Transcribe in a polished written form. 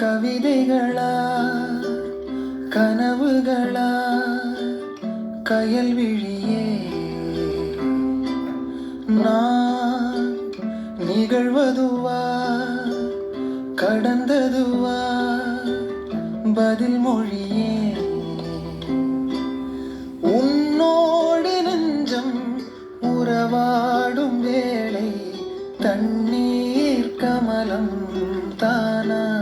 கவிதைகளா கனவுகளா கயல்விழியே நான் நிகழ்வதுவா கடந்ததுவா பதில் மொழியே